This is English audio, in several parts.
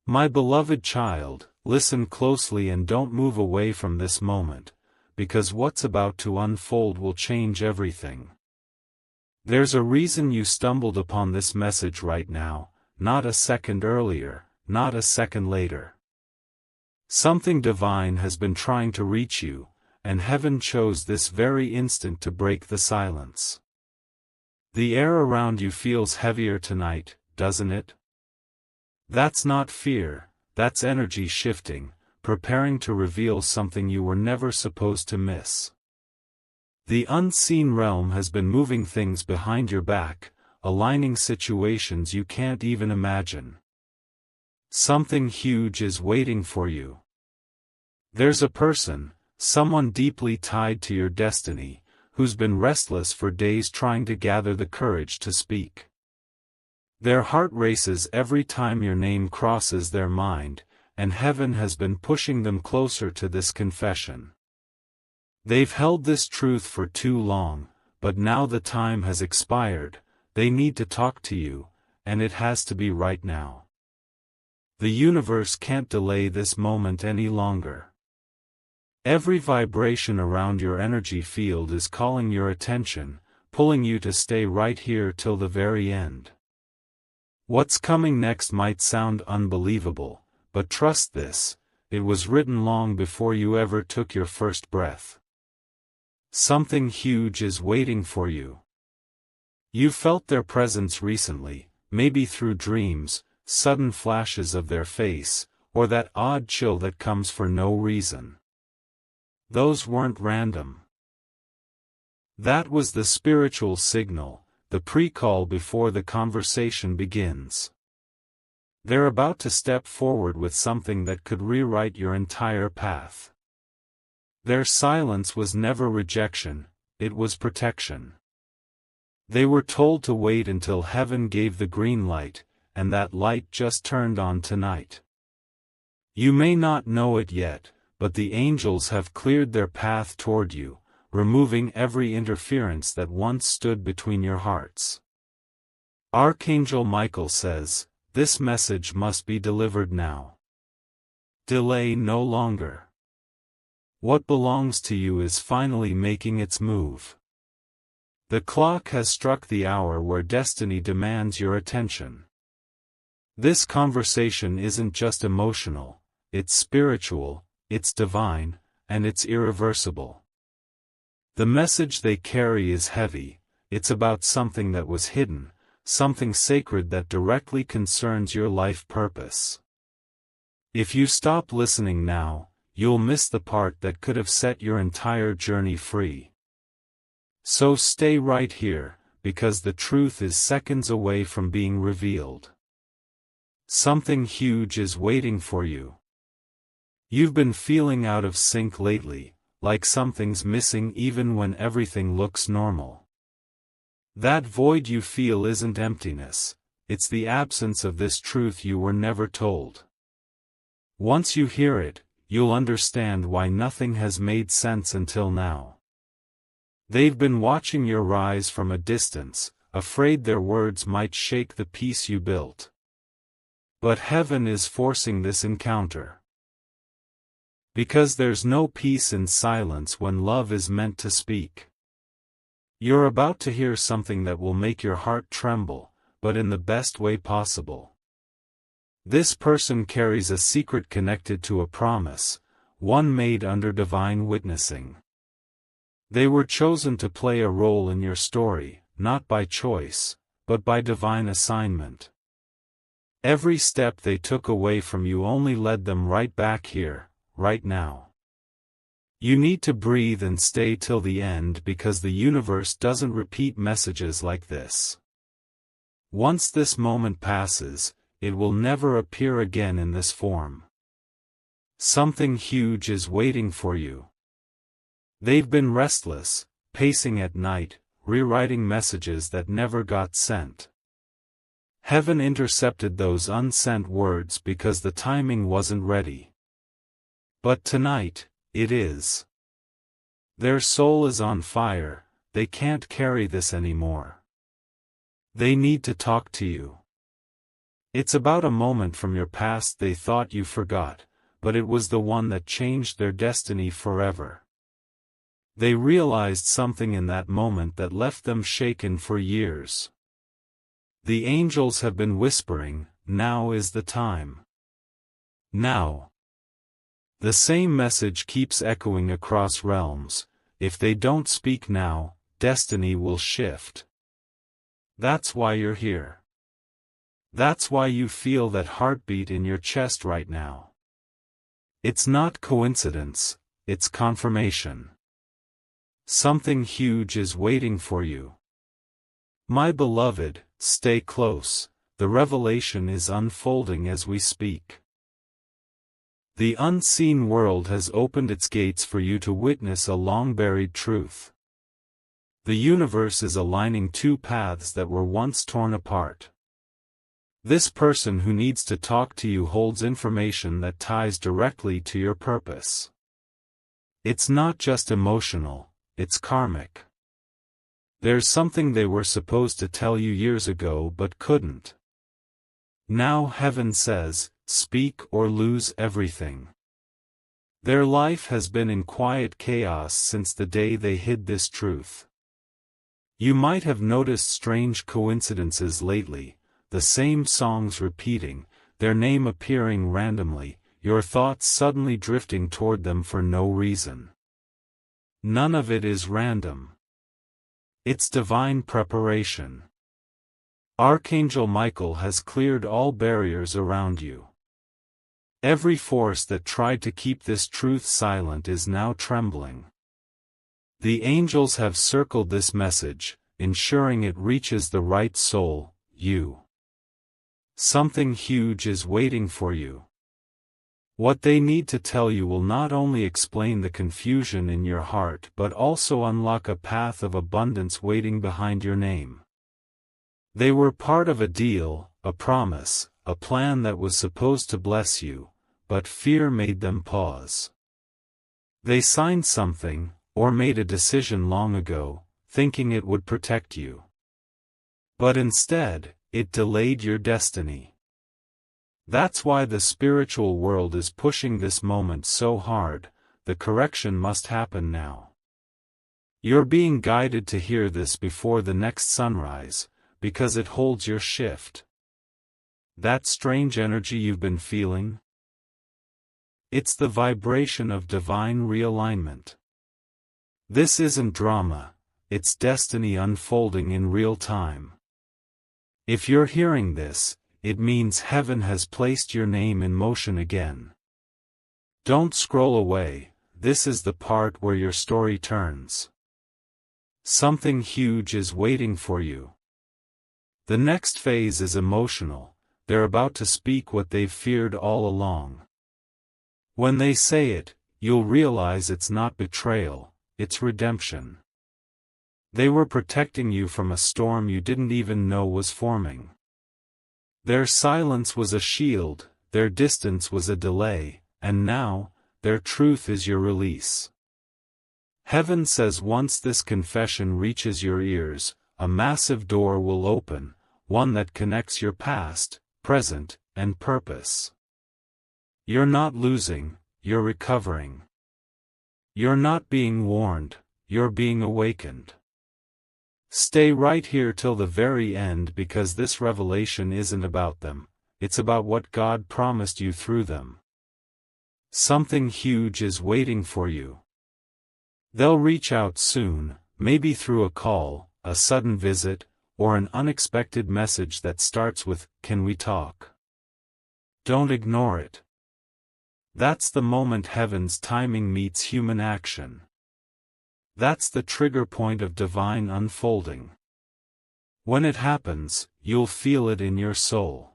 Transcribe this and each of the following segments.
My beloved child, listen closely and don't move away from this moment, because what's about to unfold will change everything. There's a reason you stumbled upon this message right now, not a second earlier, not a second later. Something divine has been trying to reach you, and heaven chose this very instant to break the silence. The air around you feels heavier tonight, doesn't it? That's not fear, that's energy shifting, preparing to reveal something you were never supposed to miss. The unseen realm has been moving things behind your back, aligning situations you can't even imagine. Something huge is waiting for you. There's a person, someone deeply tied to your destiny, who's been restless for days trying to gather the courage to speak. Their heart races every time your name crosses their mind, and heaven has been pushing them closer to this confession. They've held this truth for too long, but now the time has expired. They need to talk to you, and it has to be right now. The universe can't delay this moment any longer. Every vibration around your energy field is calling your attention, pulling you to stay right here till the very end. What's coming next might sound unbelievable, but trust this, it was written long before you ever took your first breath. Something huge is waiting for you. You felt their presence recently, maybe through dreams, sudden flashes of their face, or that odd chill that comes for no reason. Those weren't random. That was the spiritual signal, the pre-call before the conversation begins. They're about to step forward with something that could rewrite your entire path. Their silence was never rejection, it was protection. They were told to wait until heaven gave the green light, and that light just turned on tonight. You may not know it yet, but the angels have cleared their path toward you, removing every interference that once stood between your hearts. Archangel Michael says, this message must be delivered now. Delay no longer. What belongs to you is finally making its move. The clock has struck the hour where destiny demands your attention. This conversation isn't just emotional, it's spiritual, it's divine, and it's irreversible. The message they carry is heavy, it's about something that was hidden, something sacred that directly concerns your life purpose. If you stop listening now, you'll miss the part that could have set your entire journey free. So stay right here, because the truth is seconds away from being revealed. Something huge is waiting for you. You've been feeling out of sync lately, like something's missing even when everything looks normal. That void you feel isn't emptiness, it's the absence of this truth you were never told. Once you hear it, you'll understand why nothing has made sense until now. They've been watching your rise from a distance, afraid their words might shake the peace you built. But heaven is forcing this encounter. Because there's no peace in silence when love is meant to speak. You're about to hear something that will make your heart tremble, but in the best way possible. This person carries a secret connected to a promise, one made under divine witnessing. They were chosen to play a role in your story, not by choice, but by divine assignment. Every step they took away from you only led them right back here, right now. You need to breathe and stay till the end because the universe doesn't repeat messages like this. Once this moment passes, it will never appear again in this form. Something huge is waiting for you. They've been restless, pacing at night, rewriting messages that never got sent. Heaven intercepted those unsent words because the timing wasn't ready. But tonight, it is. Their soul is on fire, they can't carry this anymore. They need to talk to you. It's about a moment from your past they thought you forgot, but it was the one that changed their destiny forever. They realized something in that moment that left them shaken for years. The angels have been whispering, now is the time. Now. The same message keeps echoing across realms. If they don't speak now, destiny will shift. That's why you're here. That's why you feel that heartbeat in your chest right now. It's not coincidence, it's confirmation. Something huge is waiting for you. My beloved, stay close, the revelation is unfolding as we speak. The unseen world has opened its gates for you to witness a long-buried truth. The universe is aligning two paths that were once torn apart. This person who needs to talk to you holds information that ties directly to your purpose. It's not just emotional, it's karmic. There's something they were supposed to tell you years ago but couldn't. Now heaven says, speak or lose everything. Their life has been in quiet chaos since the day they hid this truth. You might have noticed strange coincidences lately, the same songs repeating, their name appearing randomly, your thoughts suddenly drifting toward them for no reason. None of it is random. It's divine preparation. Archangel Michael has cleared all barriers around you. Every force that tried to keep this truth silent is now trembling. The angels have circled this message, ensuring it reaches the right soul, you. Something huge is waiting for you. What they need to tell you will not only explain the confusion in your heart but also unlock a path of abundance waiting behind your name. They were part of a deal, a promise, a plan that was supposed to bless you, but fear made them pause. They signed something, or made a decision long ago, thinking it would protect you. But instead, it delayed your destiny. That's why the spiritual world is pushing this moment so hard. The correction must happen now. You're being guided to hear this before the next sunrise, because it holds your shift. That strange energy you've been feeling? It's the vibration of divine realignment. This isn't drama, it's destiny unfolding in real time. If you're hearing this, it means heaven has placed your name in motion again. Don't scroll away, this is the part where your story turns. Something huge is waiting for you. The next phase is emotional, they're about to speak what they've feared all along. When they say it, you'll realize it's not betrayal, it's redemption. They were protecting you from a storm you didn't even know was forming. Their silence was a shield, their distance was a delay, and now, their truth is your release. Heaven says once this confession reaches your ears, a massive door will open, one that connects your past, present, and purpose. You're not losing, you're recovering. You're not being warned, you're being awakened. Stay right here till the very end because this revelation isn't about them, it's about what God promised you through them. Something huge is waiting for you. They'll reach out soon, maybe through a call, a sudden visit, or an unexpected message that starts with, "Can we talk?" Don't ignore it. That's the moment heaven's timing meets human action. That's the trigger point of divine unfolding. When it happens, you'll feel it in your soul.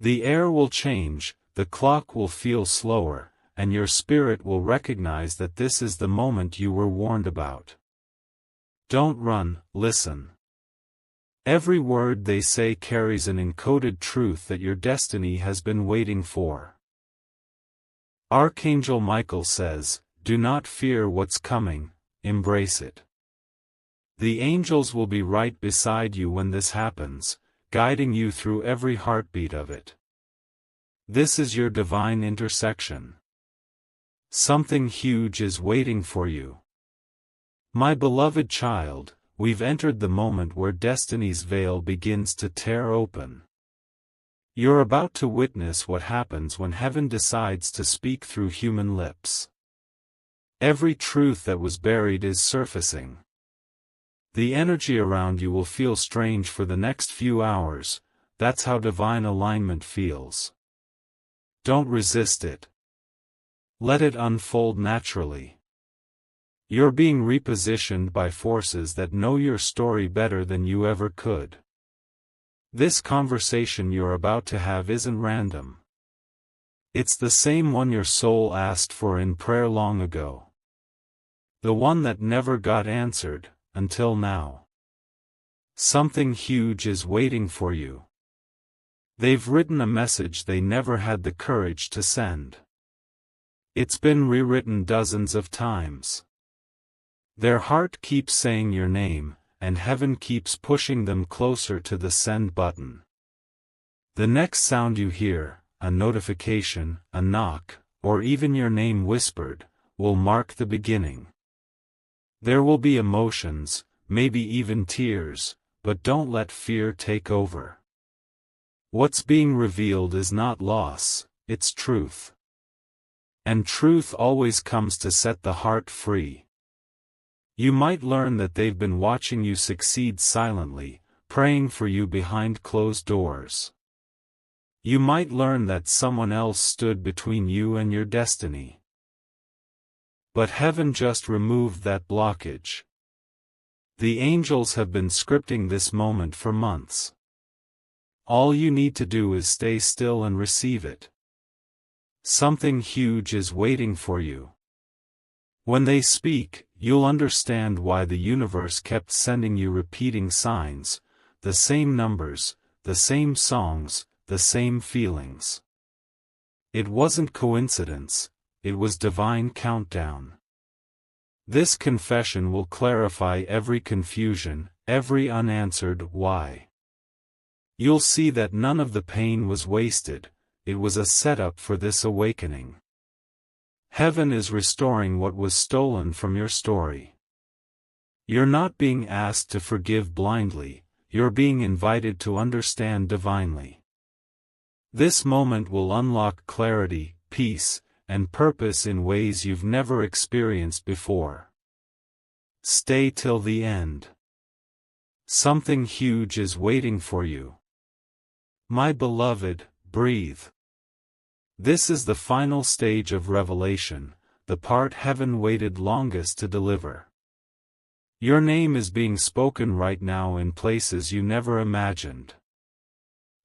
The air will change, the clock will feel slower, and your spirit will recognize that this is the moment you were warned about. Don't run, listen. Every word they say carries an encoded truth that your destiny has been waiting for. Archangel Michael says, "Do not fear what's coming, embrace it." The angels will be right beside you when this happens, guiding you through every heartbeat of it. This is your divine intersection. Something huge is waiting for you. My beloved child, we've entered the moment where destiny's veil begins to tear open. You're about to witness what happens when heaven decides to speak through human lips. Every truth that was buried is surfacing. The energy around you will feel strange for the next few hours. That's how divine alignment feels. Don't resist it. Let it unfold naturally. You're being repositioned by forces that know your story better than you ever could. This conversation you're about to have isn't random. It's the same one your soul asked for in prayer long ago. The one that never got answered, until now. Something huge is waiting for you. They've written a message they never had the courage to send. It's been rewritten dozens of times. Their heart keeps saying your name, and heaven keeps pushing them closer to the send button. The next sound you hear, a notification, a knock, or even your name whispered, will mark the beginning. There will be emotions, maybe even tears, but don't let fear take over. What's being revealed is not loss, it's truth. And truth always comes to set the heart free. You might learn that they've been watching you succeed silently, praying for you behind closed doors. You might learn that someone else stood between you and your destiny. But heaven just removed that blockage. The angels have been scripting this moment for months. All you need to do is stay still and receive it. Something huge is waiting for you. When they speak, you'll understand why the universe kept sending you repeating signs, the same numbers, the same songs, the same feelings. It wasn't coincidence, it was divine countdown. This confession will clarify every confusion, every unanswered why. You'll see that none of the pain was wasted, it was a setup for this awakening. Heaven is restoring what was stolen from your story. You're not being asked to forgive blindly, you're being invited to understand divinely. This moment will unlock clarity, peace, and purpose in ways you've never experienced before. Stay till the end. Something huge is waiting for you. My beloved, breathe. This is the final stage of revelation, the part heaven waited longest to deliver. Your name is being spoken right now in places you never imagined.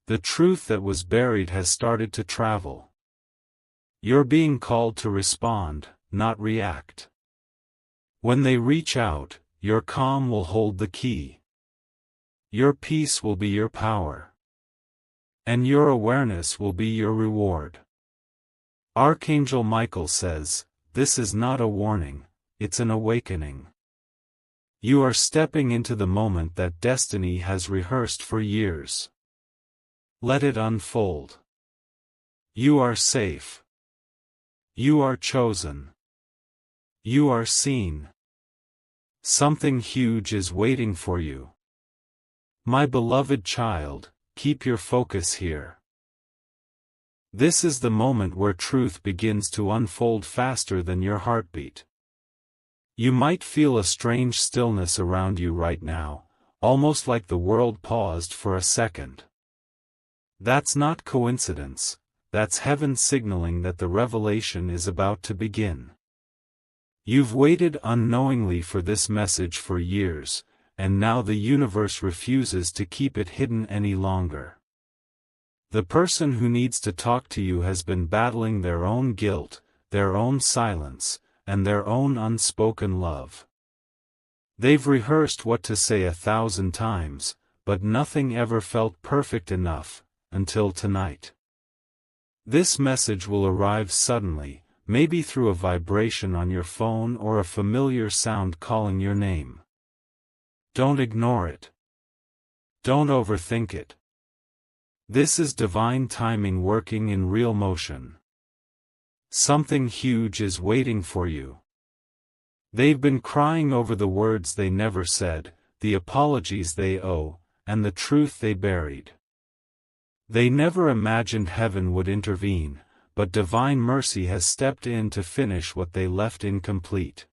The truth that was buried has started to travel. You're being called to respond, not react. When they reach out, your calm will hold the key. Your peace will be your power. And your awareness will be your reward. Archangel Michael says, this is not a warning, it's an awakening. You are stepping into the moment that destiny has rehearsed for years. Let it unfold. You are safe. You are chosen. You are seen. Something huge is waiting for you. My beloved child, keep your focus here. This is the moment where truth begins to unfold faster than your heartbeat. You might feel a strange stillness around you right now, almost like the world paused for a second. That's not coincidence, that's heaven signaling that the revelation is about to begin. You've waited unknowingly for this message for years, and now the universe refuses to keep it hidden any longer. The person who needs to talk to you has been battling their own guilt, their own silence, and their own unspoken love. They've rehearsed what to say 1,000 times, but nothing ever felt perfect enough, until tonight. This message will arrive suddenly, maybe through a vibration on your phone or a familiar sound calling your name. Don't ignore it. Don't overthink it. This is divine timing working in real motion. Something huge is waiting for you. They've been crying over the words they never said, the apologies they owe, and the truth they buried. They never imagined heaven would intervene, but divine mercy has stepped in to finish what they left incomplete.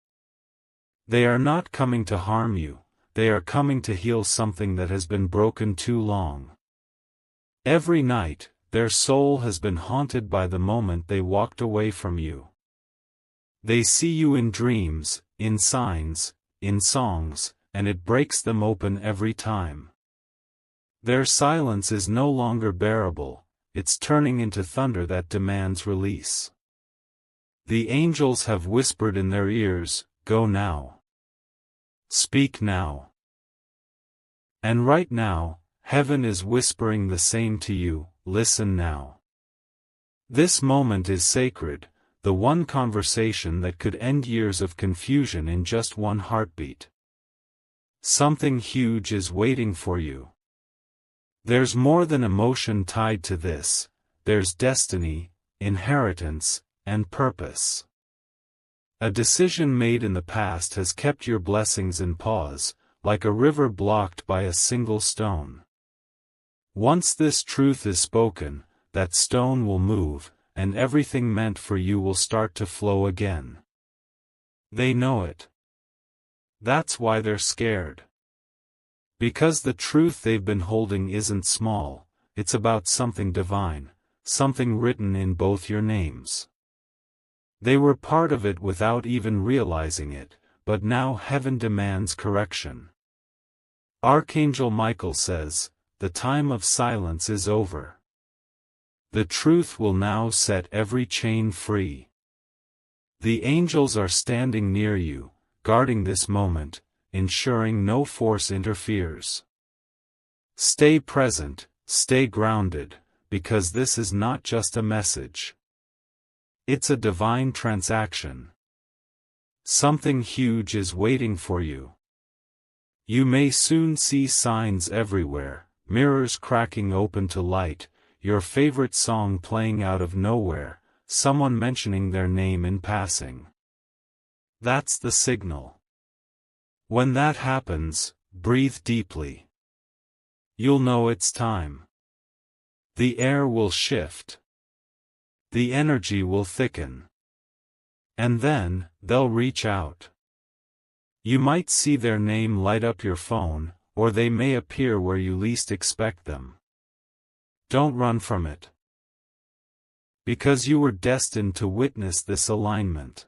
They are not coming to harm you, they are coming to heal something that has been broken too long. Every night, their soul has been haunted by the moment they walked away from you. They see you in dreams, in signs, in songs, and it breaks them open every time. Their silence is no longer bearable, it's turning into thunder that demands release. The angels have whispered in their ears, "Go now. Speak now." And right now, heaven is whispering the same to you, listen now. This moment is sacred, the one conversation that could end years of confusion in just one heartbeat. Something huge is waiting for you. There's more than emotion tied to this, there's destiny, inheritance, and purpose. A decision made in the past has kept your blessings in pause, like a river blocked by a single stone. Once this truth is spoken, that stone will move, and everything meant for you will start to flow again. They know it. That's why they're scared. Because the truth they've been holding isn't small, it's about something divine, something written in both your names. They were part of it without even realizing it, but now heaven demands correction. Archangel Michael says, "The time of silence is over. The truth will now set every chain free." The angels are standing near you, guarding this moment, ensuring no force interferes. Stay present, stay grounded, because this is not just a message. It's a divine transaction. Something huge is waiting for you. You may soon see signs everywhere, mirrors cracking open to light, your favorite song playing out of nowhere, someone mentioning their name in passing. That's the signal. When that happens, breathe deeply. You'll know it's time. The air will shift. The energy will thicken. And then, they'll reach out. You might see their name light up your phone, or they may appear where you least expect them. Don't run from it. Because you were destined to witness this alignment.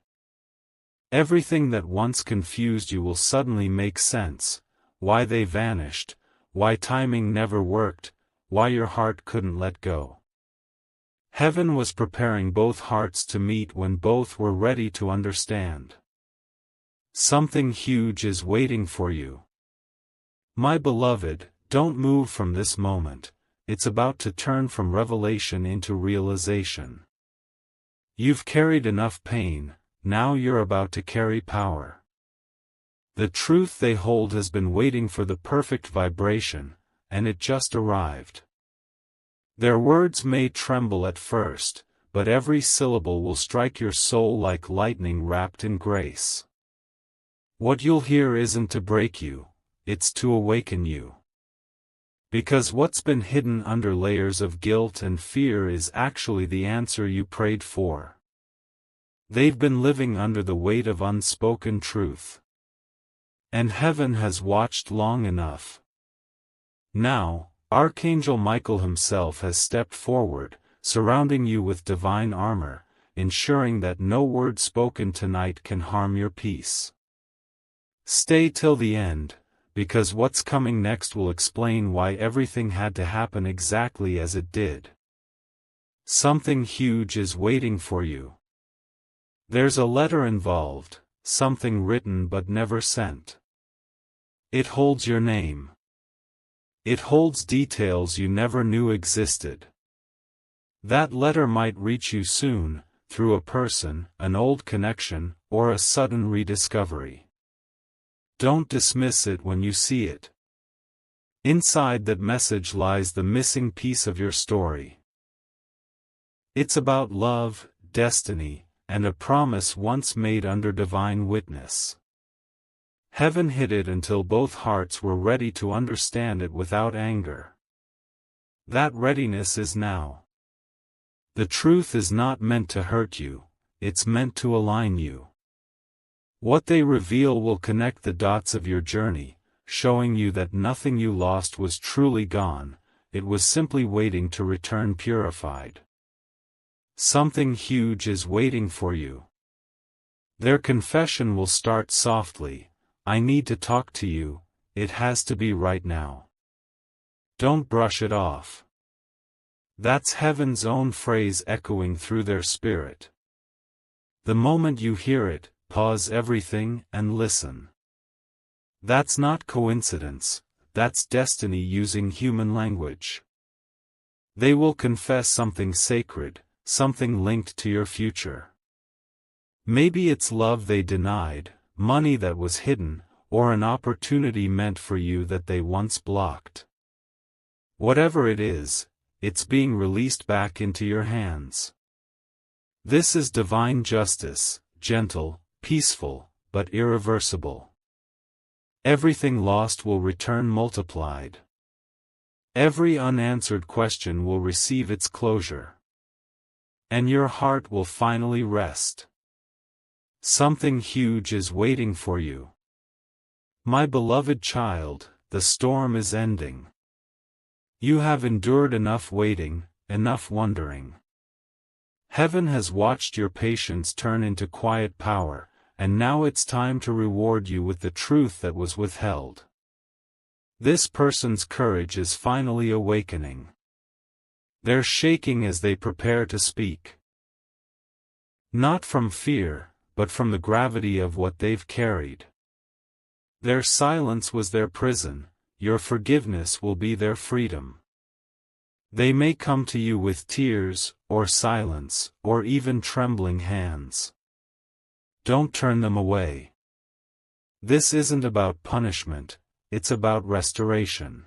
Everything that once confused you will suddenly make sense, why they vanished, why timing never worked, why your heart couldn't let go. Heaven was preparing both hearts to meet when both were ready to understand. Something huge is waiting for you. My beloved, don't move from this moment, it's about to turn from revelation into realization. You've carried enough pain, now you're about to carry power. The truth they hold has been waiting for the perfect vibration, and it just arrived. Their words may tremble at first, but every syllable will strike your soul like lightning wrapped in grace. What you'll hear isn't to break you, it's to awaken you. Because what's been hidden under layers of guilt and fear is actually the answer you prayed for. They've been living under the weight of unspoken truth. And heaven has watched long enough. Now, Archangel Michael himself has stepped forward, surrounding you with divine armor, ensuring that no word spoken tonight can harm your peace. Stay till the end, because what's coming next will explain why everything had to happen exactly as it did. Something huge is waiting for you. There's a letter involved, something written but never sent. It holds your name. It holds details you never knew existed. That letter might reach you soon, through a person, an old connection, or a sudden rediscovery. Don't dismiss it when you see it. Inside that message lies the missing piece of your story. It's about love, destiny, and a promise once made under divine witness. Heaven hid it until both hearts were ready to understand it without anger. That readiness is now. The truth is not meant to hurt you, it's meant to align you. What they reveal will connect the dots of your journey, showing you that nothing you lost was truly gone, it was simply waiting to return purified. Something huge is waiting for you. Their confession will start softly. I need to talk to you, it has to be right now. Don't brush it off. That's heaven's own phrase echoing through their spirit. The moment you hear it, pause everything and listen. That's not coincidence, that's destiny using human language. They will confess something sacred, something linked to your future. Maybe it's love they denied, money that was hidden, or an opportunity meant for you that they once blocked. Whatever it is, it's being released back into your hands. This is divine justice, gentle, peaceful, but irreversible. Everything lost will return multiplied. Every unanswered question will receive its closure. And your heart will finally rest. Something huge is waiting for you. My beloved child, the storm is ending. You have endured enough waiting, enough wondering. Heaven has watched your patience turn into quiet power, and now it's time to reward you with the truth that was withheld. This person's courage is finally awakening. They're shaking as they prepare to speak. Not from fear, but from the gravity of what they've carried. Their silence was their prison, your forgiveness will be their freedom. They may come to you with tears, or silence, or even trembling hands. Don't turn them away. This isn't about punishment, it's about restoration.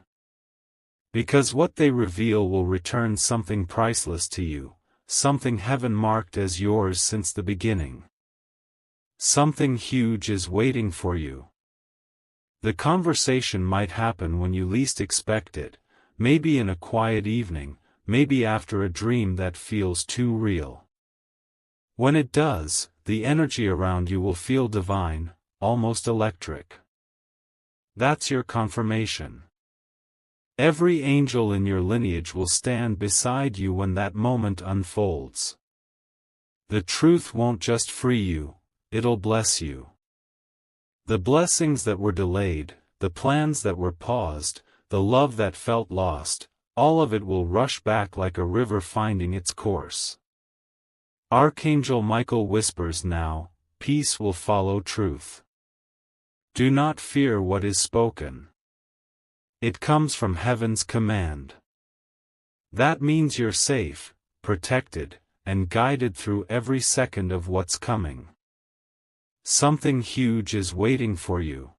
Because what they reveal will return something priceless to you, something heaven marked as yours since the beginning. Something huge is waiting for you. The conversation might happen when you least expect it, maybe in a quiet evening, maybe after a dream that feels too real. When it does, the energy around you will feel divine, almost electric. That's your confirmation. Every angel in your lineage will stand beside you when that moment unfolds. The truth won't just free you, it'll bless you. The blessings that were delayed, the plans that were paused, the love that felt lost, all of it will rush back like a river finding its course. Archangel Michael whispers now, peace will follow truth. Do not fear what is spoken. It comes from heaven's command. That means you're safe, protected, and guided through every second of what's coming. Something huge is waiting for you.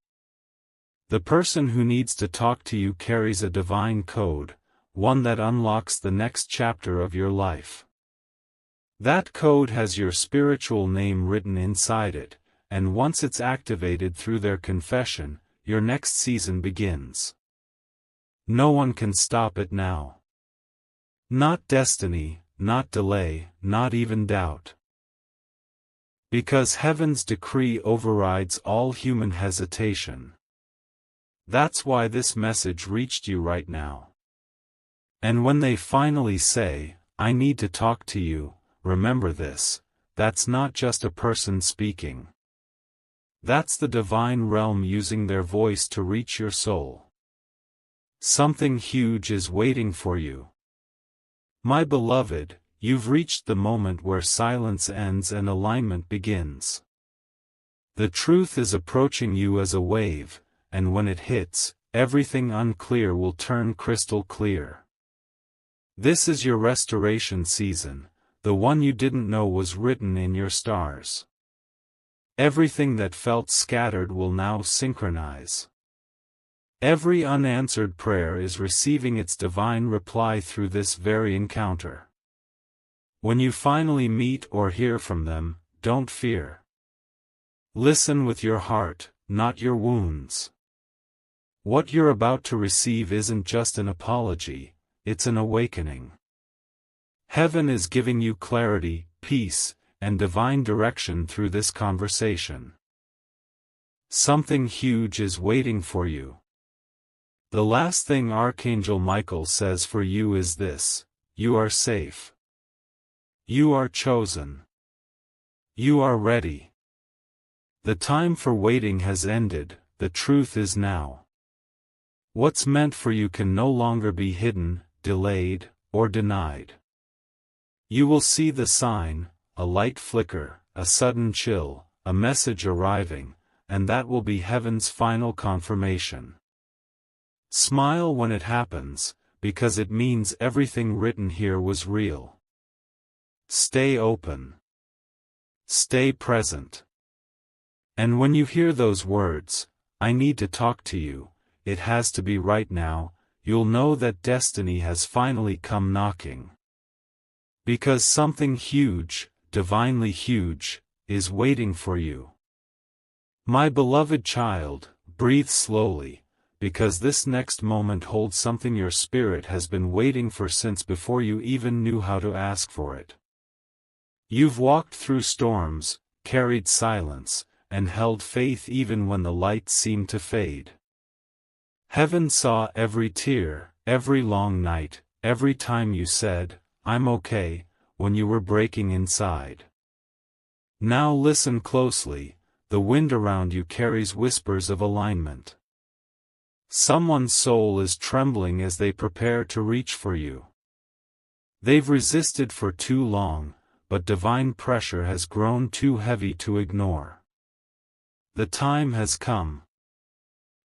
The person who needs to talk to you carries a divine code, one that unlocks the next chapter of your life. That code has your spiritual name written inside it, and once it's activated through their confession, your next season begins. No one can stop it now. Not destiny, not delay, not even doubt. Because heaven's decree overrides all human hesitation. That's why this message reached you right now. And when they finally say, I need to talk to you, remember this, that's not just a person speaking. That's the divine realm using their voice to reach your soul. Something huge is waiting for you. My beloved, you've reached the moment where silence ends and alignment begins. The truth is approaching you as a wave, and when it hits, everything unclear will turn crystal clear. This is your restoration season, the one you didn't know was written in your stars. Everything that felt scattered will now synchronize. Every unanswered prayer is receiving its divine reply through this very encounter. When you finally meet or hear from them, don't fear. Listen with your heart, not your wounds. What you're about to receive isn't just an apology, it's an awakening. Heaven is giving you clarity, peace, and divine direction through this conversation. Something huge is waiting for you. The last thing Archangel Michael says for you is this: you are safe. You are chosen. You are ready. The time for waiting has ended, the truth is now. What's meant for you can no longer be hidden, delayed, or denied. You will see the sign, a light flicker, a sudden chill, a message arriving, and that will be heaven's final confirmation. Smile when it happens, because it means everything written here was real. Stay open. Stay present. And when you hear those words, "I need to talk to you, it has to be right now," you'll know that destiny has finally come knocking. Because something huge, divinely huge, is waiting for you. My beloved child, breathe slowly, because this next moment holds something your spirit has been waiting for since before you even knew how to ask for it. You've walked through storms, carried silence, and held faith even when the light seemed to fade. Heaven saw every tear, every long night, every time you said, "I'm okay," when you were breaking inside. Now listen closely, the wind around you carries whispers of alignment. Someone's soul is trembling as they prepare to reach for you. They've resisted for too long, but divine pressure has grown too heavy to ignore. The time has come.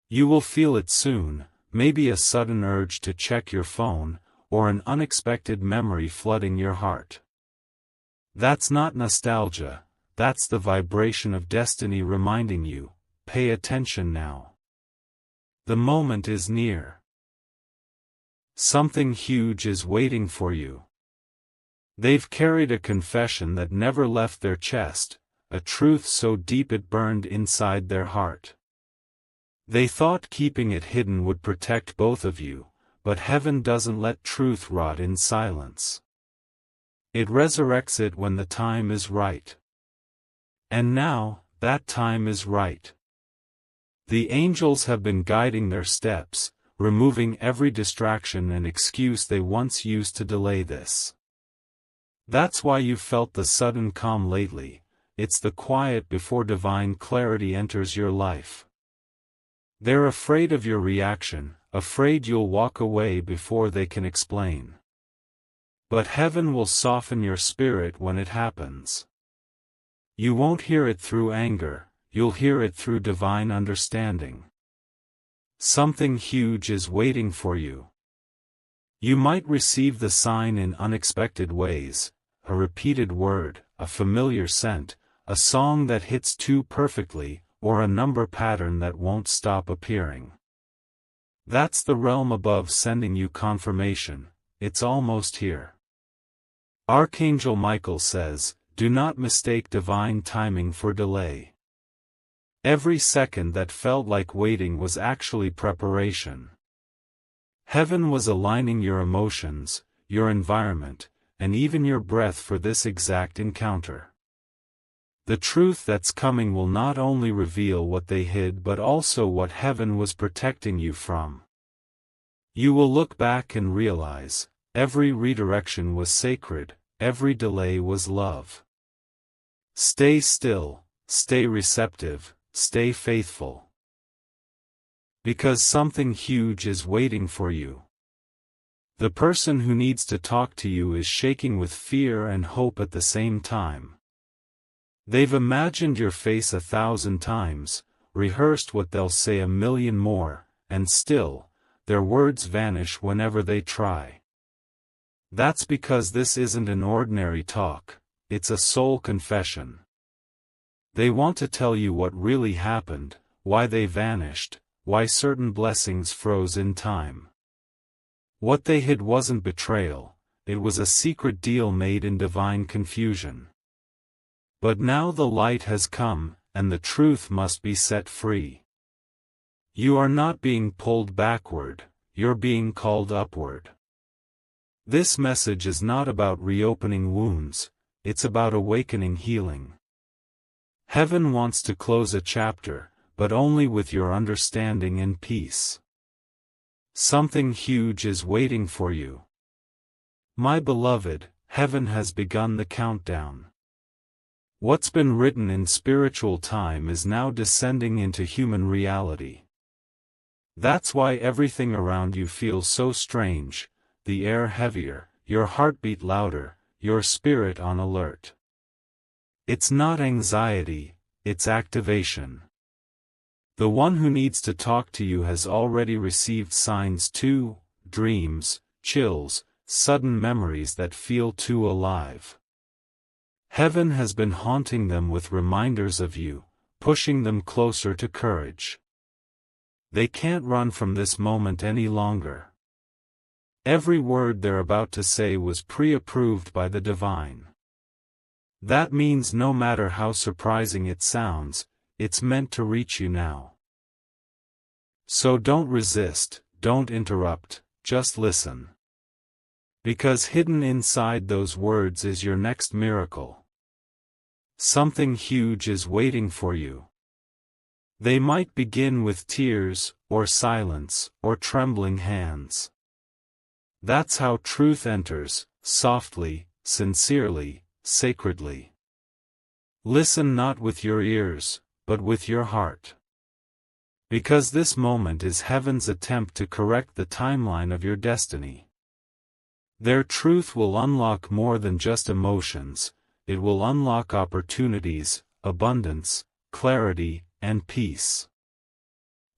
You will feel it soon, maybe a sudden urge to check your phone, or an unexpected memory flooding your heart. That's not nostalgia, that's the vibration of destiny reminding you, pay attention now. The moment is near. Something huge is waiting for you. They've carried a confession that never left their chest, a truth so deep it burned inside their heart. They thought keeping it hidden would protect both of you, but heaven doesn't let truth rot in silence. It resurrects it when the time is right. And now, that time is right. The angels have been guiding their steps, removing every distraction and excuse they once used to delay this. That's why you've felt the sudden calm lately. It's the quiet before divine clarity enters your life. They're afraid of your reaction, afraid you'll walk away before they can explain. But heaven will soften your spirit when it happens. You won't hear it through anger, you'll hear it through divine understanding. Something huge is waiting for you. You might receive the sign in unexpected ways, a repeated word, a familiar scent, a song that hits too perfectly, or a number pattern that won't stop appearing. That's the realm above sending you confirmation, it's almost here. Archangel Michael says, do not mistake divine timing for delay. Every second that felt like waiting was actually preparation. Heaven was aligning your emotions, your environment, and even your breath for this exact encounter. The truth that's coming will not only reveal what they hid but also what heaven was protecting you from. You will look back and realize, every redirection was sacred, every delay was love. Stay still, stay receptive, stay faithful. Because something huge is waiting for you. The person who needs to talk to you is shaking with fear and hope at the same time. They've imagined your face 1,000 times, rehearsed what they'll say 1,000,000 more, and still, their words vanish whenever they try. That's because this isn't an ordinary talk, it's a soul confession. They want to tell you what really happened, why they vanished, why certain blessings froze in time. What they hid wasn't betrayal, it was a secret deal made in divine confusion. But now the light has come, and the truth must be set free. You are not being pulled backward, you're being called upward. This message is not about reopening wounds, it's about awakening healing. Heaven wants to close a chapter, but only with your understanding and peace. Something huge is waiting for you. My beloved, heaven has begun the countdown. What's been written in spiritual time is now descending into human reality. That's why everything around you feels so strange, the air heavier, your heartbeat louder, your spirit on alert. It's not anxiety, it's activation. The one who needs to talk to you has already received signs too, dreams, chills, sudden memories that feel too alive. Heaven has been haunting them with reminders of you, pushing them closer to courage. They can't run from this moment any longer. Every word they're about to say was pre-approved by the divine. That means no matter how surprising it sounds, it's meant to reach you now. So don't resist, don't interrupt, just listen. Because hidden inside those words is your next miracle. Something huge is waiting for you. They might begin with tears, or silence, or trembling hands. That's how truth enters, softly, sincerely, sacredly. Listen not with your ears, but with your heart. Because this moment is heaven's attempt to correct the timeline of your destiny. Their truth will unlock more than just emotions, it will unlock opportunities, abundance, clarity, and peace.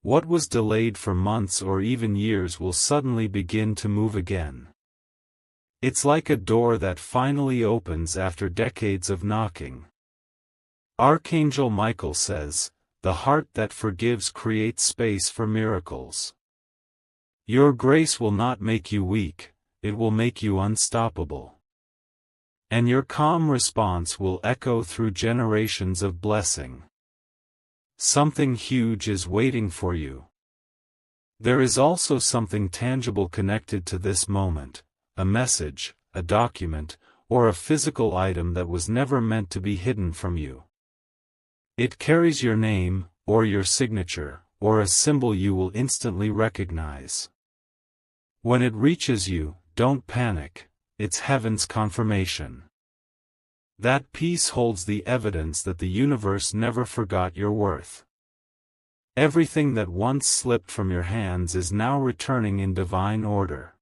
What was delayed for months or even years will suddenly begin to move again. It's like a door that finally opens after decades of knocking. Archangel Michael says, "The heart that forgives creates space for miracles." Your grace will not make you weak, it will make you unstoppable. And your calm response will echo through generations of blessing. Something huge is waiting for you. There is also something tangible connected to this moment, a message, a document, or a physical item that was never meant to be hidden from you. It carries your name, or your signature, or a symbol you will instantly recognize. When it reaches you, don't panic, it's heaven's confirmation. That piece holds the evidence that the universe never forgot your worth. Everything that once slipped from your hands is now returning in divine order.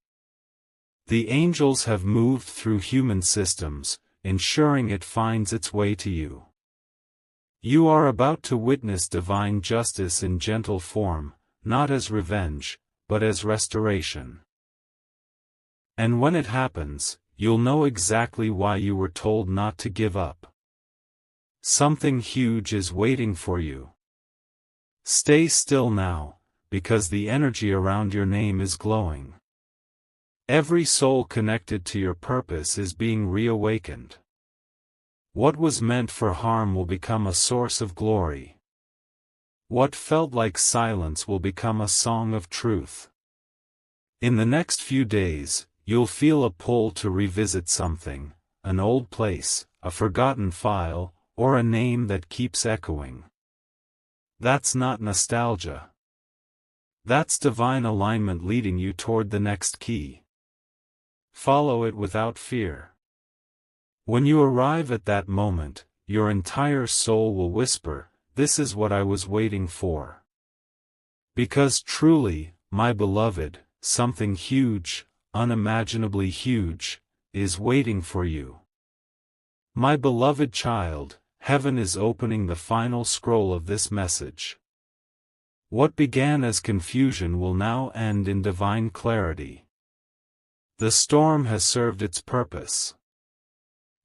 The angels have moved through human systems, ensuring it finds its way to you. You are about to witness divine justice in gentle form, not as revenge, but as restoration. And when it happens, you'll know exactly why you were told not to give up. Something huge is waiting for you. Stay still now, because the energy around your name is glowing. Every soul connected to your purpose is being reawakened. What was meant for harm will become a source of glory. What felt like silence will become a song of truth. In the next few days, you'll feel a pull to revisit something, an old place, a forgotten file, or a name that keeps echoing. That's not nostalgia. That's divine alignment leading you toward the next key. Follow it without fear. When you arrive at that moment, your entire soul will whisper, "This is what I was waiting for." Because truly, my beloved, something huge, unimaginably huge, is waiting for you. My beloved child, heaven is opening the final scroll of this message. What began as confusion will now end in divine clarity. The storm has served its purpose.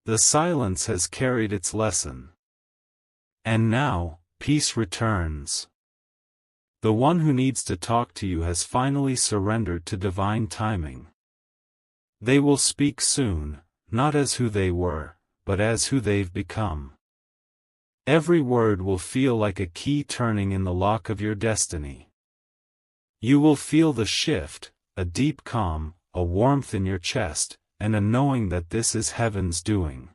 The silence has carried its lesson. And now, peace returns. The one who needs to talk to you has finally surrendered to divine timing. They will speak soon, not as who they were, but as who they've become. Every word will feel like a key turning in the lock of your destiny. You will feel the shift, a deep calm, a warmth in your chest, and a knowing that this is heaven's doing.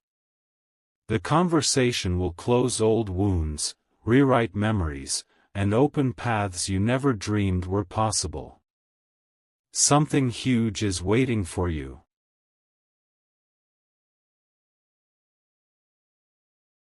The conversation will close old wounds, rewrite memories, and open paths you never dreamed were possible. Something huge is waiting for you.